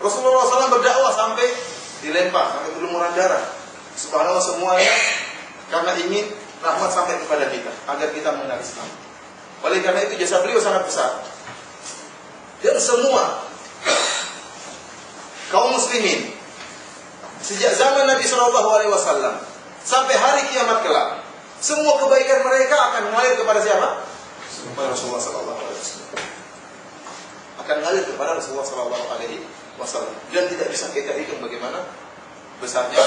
Rasulullah SAW berdakwah sampai dilempar, sampai berlumuran darah. Subhanallah, semuanya karena ingin rahmat sampai kepada kita, agar kita mengenal Islam. Oleh karena itu jasa beliau sangat besar. Dan semua kaum muslimin sejak zaman Nabi SAW sampai hari kiamat kelak, semua kebaikan mereka akan mengalir kepada siapa? Kepada Rasulullah SAW. Akan mengalir kepada Rasulullah SAW. Dan tidak bisa kita hitung bagaimana besarnya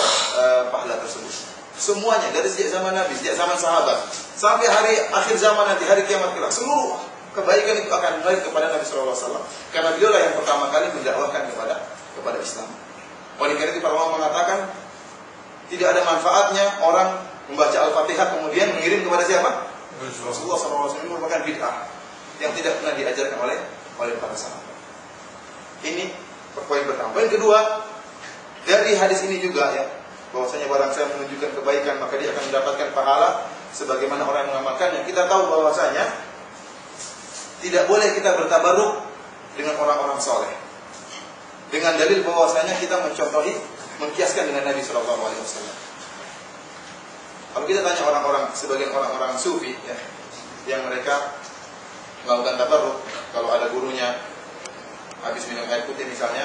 pahala tersebut. Semuanya dari sejak zaman Nabi, sejak zaman sahabat sampai hari akhir zaman nanti, hari kiamat kelak, seluruh kebaikan itu akan mengalir kepada Nabi SAW. Karena beliau lah yang pertama kali mendakwahkan kepada Islam. Oleh karena itu para ulama mengatakan tidak ada manfaatnya orang membaca Al-Fatihah kemudian mengirim kepada siapa? Rasulullah SAW. Ini merupakan bid'ah yang tidak pernah diajarkan oleh para sahabat. Ini poin pertama. Poin kedua, dari hadis ini juga ya, bahwasanya barang saya menunjukkan kebaikan maka dia akan mendapatkan pahala sebagaimana orang yang mengamalkannya. Kita tahu bahwasanya tidak boleh kita bertabaruk dengan orang-orang soleh, dengan dalil bahwasanya kita mencontohi, mengkiaskan dengan Nabi SAW. Kalau kita tanya orang-orang, sebagian orang-orang sufi ya, yang mereka melakukan tabarruk, kalau ada gurunya habis minum air putih misalnya,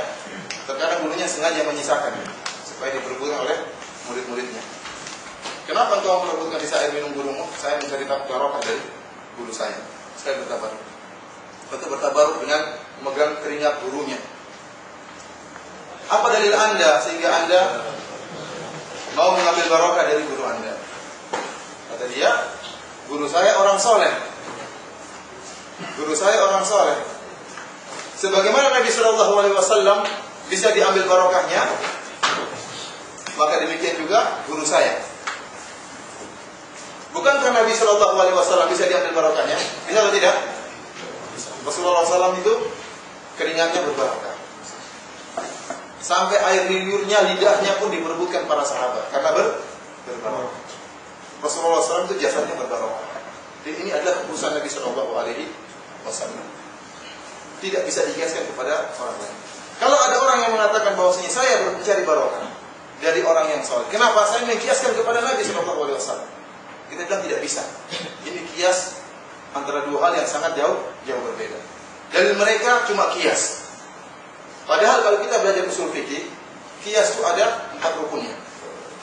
terkadang gurunya sengaja menyisakan supaya diperebutkan oleh murid-muridnya. Kenapa engkau merebutkan sisa air minum gurumu? Saya mencari barokah dari guru saya bertabaruk. Betul, bertabaruk dengan memegang keringat gurunya. Apa dalil Anda sehingga Anda mau mengambil barokah dari guru Anda? Kata dia, guru saya orang soleh. Guru saya orang soleh. Sebagaimana Nabi SAW bisa diambil barokahnya, maka demikian juga guru saya. Bukankah Nabi SAW bisa diambil barokahnya? Bisa atau tidak? Rasulullah SAW itu keringatnya berbarokah. Sampai air liurnya, lidahnya pun diperebutkan para sahabat karena berbarokah. Rasulullah SAW itu jasadnya berbarokah. Jadi ini adalah keputusan Nabi SAW. Tidak bisa dikiaskan kepada orang lain. Kalau ada orang yang mengatakan bahwasanya saya mencari barokah dari orang yang soleh, kenapa saya mengkiaskan kepada Nabi SAW? Kita bilang tidak bisa. Ini kias antara dua hal yang sangat jauh berbeda. Dalil mereka cuma kias. Padahal kalau kita belajar usul fikih, kias itu ada 4 rukunnya.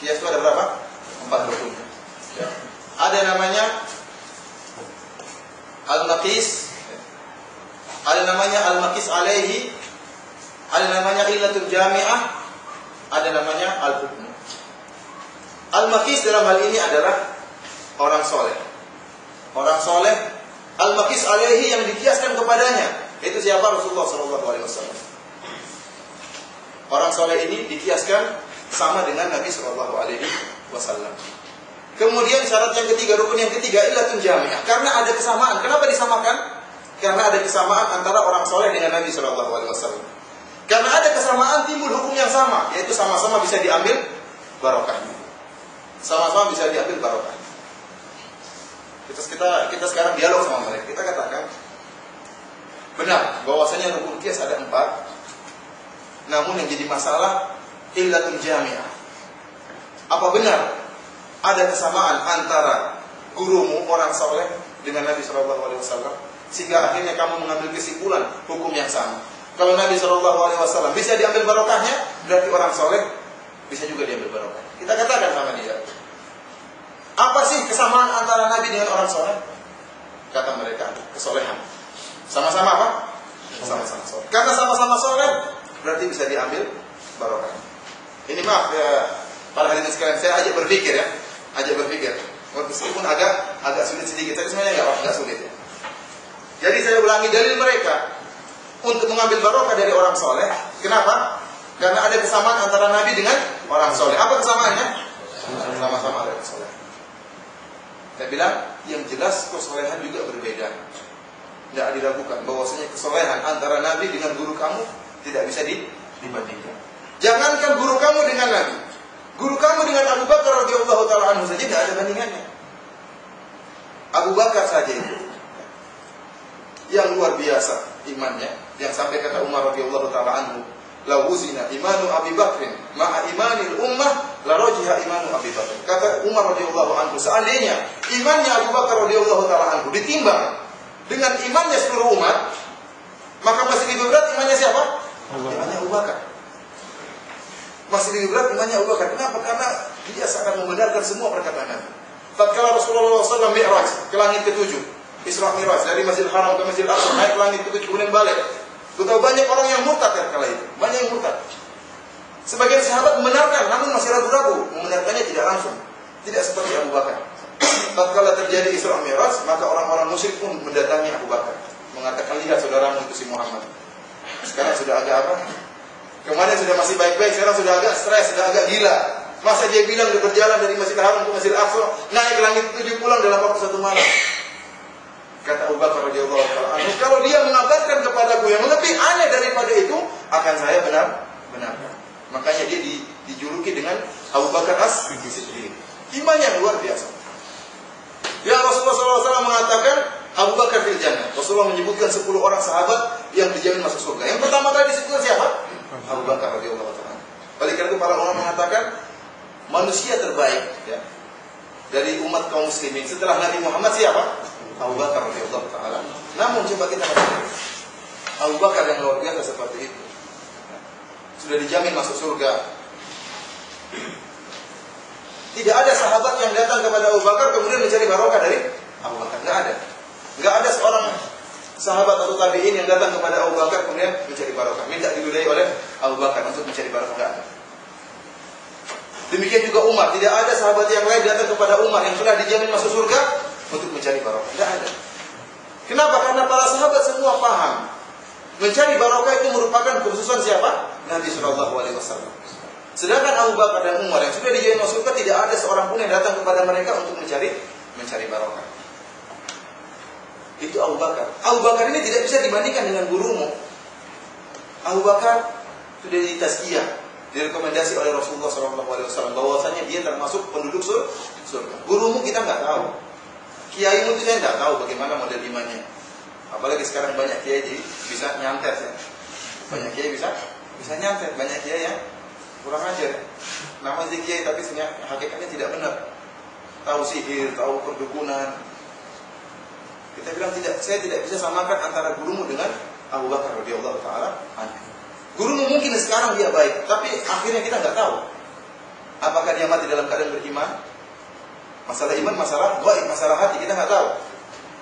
Kias itu ada berapa? 4 rukunnya. Ya. Ada namanya al-maqis, ada namanya al-maqis alaihi, ada namanya illatul jami'ah, ada namanya al-hukm. Al-maqis dalam hal ini adalah orang soleh. Orang soleh, al-maqis alaihi yang dikiaskan kepadanya, itu siapa? Rasulullah SAW. Orang soleh ini dikiaskan sama dengan Nabi SAW. Kemudian syarat yang ketiga, rukun yang ketiga, illatun jami'ah. Karena ada kesamaan. Kenapa disamakan? Karena ada kesamaan antara orang soleh dengan Nabi SAW. Karena ada kesamaan timbul hukum yang sama, yaitu sama-sama bisa diambil barokahnya. Sama-sama bisa diambil barokahnya. Kita sekarang dialog sama mereka. Kita katakan benar bahwasanya rukun qiyas ada 4. Namun yang jadi masalah illatul jami'ah. Apa benar ada kesamaan antara gurumu orang soleh dengan Nabi SAW, sehingga akhirnya kamu mengambil kesimpulan hukum yang sama? Kalau Nabi SAW bisa diambil barokahnya, berarti orang soleh bisa juga diambil barokah. Kita katakan sama dia, apa sih kesamaan antara Nabi dengan orang soleh? Kata mereka, kesolehan. Sama-sama apa? Sama-sama soleh. Karena sama-sama soleh, berarti bisa diambil barokah. Ini maaf ya, para hadirin sekalian, saya ajak berpikir ya, meskipun agak sulit sedikit, tapi sebenarnya nggak sulit ya. Jadi saya ulangi dalil mereka untuk mengambil barokah dari orang soleh. Kenapa? Karena ada kesamaan antara Nabi dengan orang soleh. Apa kesamaannya? Sama-sama ada kesolehan. Saya bilang yang jelas kesolehan juga berbeda. Tidak diragukan bahwasanya kesolehan antara Nabi dengan guru kamu tidak bisa dibandingkan. Jangankan guru kamu dengan Nabi, guru kamu dengan Abu Bakar radhiyallahu taala anhu saja tidak ada bandingannya. Abu Bakar saja itu yang luar biasa imannya, yang sampai kata Umar radhiyallahu taala anhu, "Lau uzina imanu Abi Bakrin ma'a imanil ummah la rajiha imanu Abi Bakr." Kata Umar radhiyallahu anhu, seandainya imannya Abu Bakar radhiyallahu taala anhu ditimbang dengan imannya seluruh umat, maka masih lebih berat imannya siapa? Imannya Abu Bakar. Masih lebih berat imannya Abu Bakar. Kenapa? Karena dia sangat membenarkan semua perkataan Nabi. Tatkala Rasulullah SAW Mi'raj ke langit ke-7, Isra Mi'raj dari Masjidil Haram ke Masjidil Aqsa, naik ke langit ke-7 kemudian balik. Tahu banyak orang yang murtad kala itu, banyak yang murtad. Sebagian sahabat membenarkan, namun masih ragu-ragu, membenarkannya tidak langsung, tidak seperti Abu Bakar. Tatkala terjadi Isra Mi'raj, maka orang-orang musyrik pun mendatangi Abu Bakar, mengatakan, "Lihat saudaramu itu si Muhammad. Sekarang sudah agak apa? Kemarin sudah masih baik-baik, sekarang sudah agak stres, sudah agak gila. Masa dia bilang dia berjalan dari Masjidil Haram ke Masjidil Aqsa, naik ke langit ke-7 pulang dalam waktu 1 malam." Kata Abu Bakar radhiyallahu anhu, "Kalau dia mengabarkan kepadaku yang lebih aneh daripada itu, akan saya benarkan." Makanya dia dijuluki dengan Abu Bakar As-Siddiq. Iman yang luar biasa. Ya, Rasulullah SAW mengatakan Abu Bakar fil jannah. Rasulullah menyebutkan 10 orang sahabat yang dijamin masuk surga. Yang pertama kali disebutkan siapa? Abu Bakar radhiyallahu anhu. Oleh karena itu para ulama mengatakan manusia terbaik ya, dari umat kaum muslimin setelah Nabi Muhammad siapa? Abu Bakar radhiyallahu taala. Namun coba kita lihat Abu Bakar yang luar biasa seperti itu, sudah dijamin masuk surga. Tidak ada sahabat yang datang kepada Abu Bakar kemudian mencari barokah dari Abu Bakar. Tidak ada. Tidak ada seorang sahabat atau tabi'in yang datang kepada Abu Bakar kemudian mencari barokah, minta diludahi oleh Abu Bakar untuk mencari barokah. Tidak ada. Demikian juga Umar. Tidak ada sahabat yang lain datang kepada Umar yang sudah dijamin masuk surga untuk mencari barokah. Tidak ada. Kenapa? Karena para sahabat semua paham mencari barokah itu merupakan kekhususan siapa? Nabi SAW. Sedangkan Abu Bakar dan Umar yang sudah dijamin masuk surga, tidak ada seorang pun yang datang kepada mereka untuk mencari barokah. Itu Abu Bakar. Abu Bakar ini tidak bisa dibandingkan dengan gurumu. Abu Bakar sudah ditazkiyah, direkomendasi oleh Rasulullah SAW bahwasanya dia termasuk penduduk surga. Gurumu kita nggak tahu. Kiaimu itu saya nggak tahu bagaimana model imannya. Apalagi sekarang banyak kiai jadi bisa nyantet ya. Banyak kiai bisa nyantet. Banyak kiai yang kurang ajar. Nama si kiai tapi sebenarnya hakikatnya tidak benar. Tahu sihir, tahu perdukunan. Kita bilang tidak. Saya tidak bisa samakan antara gurumu dengan Abu Bakar radhiyallahu taala anhu. Gurumu mungkin sekarang dia baik, tapi akhirnya kita nggak tahu. Apakah dia mati dalam keadaan beriman? Masalah iman, masalah gaib, masalah hati kita nggak tahu.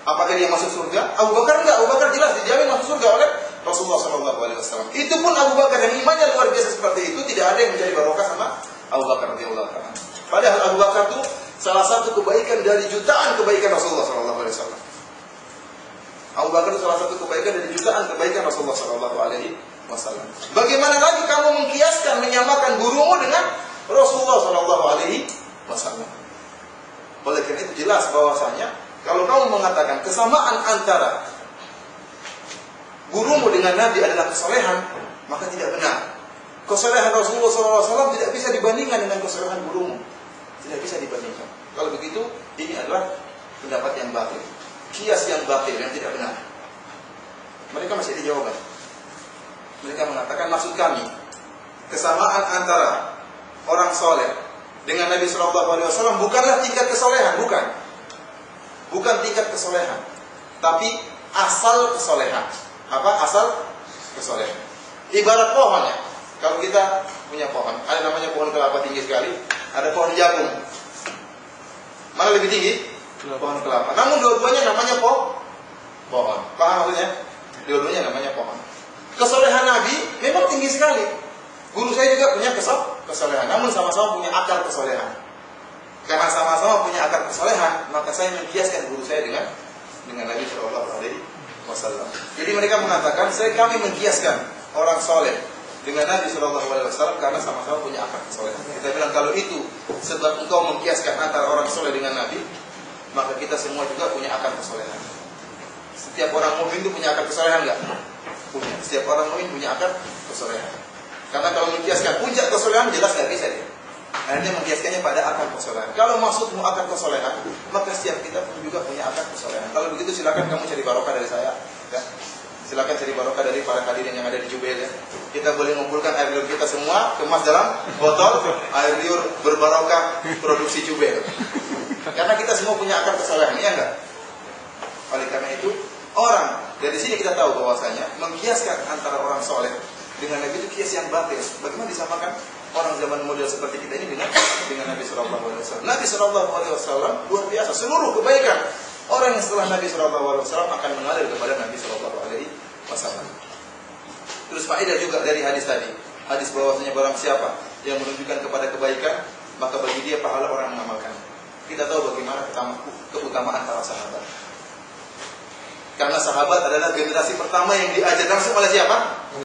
Apakah dia masuk surga? Abu Bakar enggak. Abu Bakar jelas dijamin masuk surga oleh Rasulullah SAW. Itu pun Abu Bakar yang imannya luar biasa seperti itu, tidak ada yang mencari barokah sama Abu Bakar radhiyallahu anhu. Padahal Abu Bakar itu salah satu kebaikan dari jutaan kebaikan Rasulullah SAW. Abu Bakar itu salah satu kebaikan dari jutaan kebaikan Rasulullah SAW. Bagaimana lagi kamu mengkiaskan, menyamakan gurumu dengan Rasulullah SAW? Oleh karena itu jelas bahwasanya kalau kamu mengatakan kesamaan antara gurumu dengan Nabi adalah kesolehan, maka tidak benar. Kesolehan Rasulullah SAW tidak bisa dibandingkan dengan kesolehan gurumu. Tidak bisa dibandingkan. Kalau begitu, ini adalah pendapat yang batil, kias yang batil, yang tidak benar. Mereka masih ada jawaban. Mereka mengatakan maksud kami kesamaan antara orang soleh dengan Nabi SAW bukanlah tingkat kesolehan, bukan tingkat kesolehan, tapi asal kesolehan. Apa asal kesolehan? Ibarat pohon ya. Kalau kita punya pohon, ada namanya pohon kelapa tinggi sekali, ada pohon jagung. Mana lebih tinggi? Pohon kelapa. Namun dua-duanya namanya pohon. Paham maksudnya? Dua-duanya namanya pohon. Kesolehan Nabi memang tinggi sekali. Guru saya juga punya kesolehan, namun sama-sama punya akar kesolehan. Karena sama-sama punya akar kesolehan, maka saya mengkiaskan guru saya dengan Nabi Shallallahu Alaihi Wasallam. Jadi mereka mengatakan, kami mengkiaskan orang soleh dengan Nabi Shallallahu Alaihi Wasallam karena sama-sama punya akar kesolehan. Kita bilang kalau itu sebab engkau mengkiaskan antara orang soleh dengan Nabi, maka kita semua juga punya akar kesolehan. Setiap orang mukmin itu punya akar kesolehan enggak? Punya. Setiap orang mukmin punya akar kesolehan. Karena kalau mengkiaskan puncak kesolehan jelas nggak bisa dia. Akhirnya mengkiaskannya pada akar kesolehan. Kalau maksudmu akar kesolehan, maka setiap kita pun juga punya akar kesolehan. Kalau begitu silakan kamu cari barokah dari saya. Ya. Silakan cari barokah dari para hadirin yang ada di Jubail ya. Kita boleh mengumpulkan air liur kita semua, kemas dalam botol air liur berbarokah produksi Jubail. Karena kita semua punya akar kesalahan, ya enggak? Oleh karena itu, orang dari sini kita tahu bahwasanya mengkiaskan antara orang soleh dengan Nabi itu kias yang batil. Bagaimana disamakan orang zaman model seperti kita ini dengan Nabi Shallallahu Alaihi Wasallam? Nabi Shallallahu Alaihi Wasallam luar biasa. Seluruh kebaikan orang yang setelah Nabi Shallallahu Alaihi Wasallam akan mengalir kepada Nabi Shallallahu Alaihi Wasallam. Terus faedah juga dari hadis tadi, hadis bahwasanya barang siapa yang menunjukkan kepada kebaikan, maka bagi dia pahala orang mengamalkan. Kita tahu bagaimana keutamaan para sahabat. Karena sahabat adalah generasi pertama yang diajar langsung oleh siapa?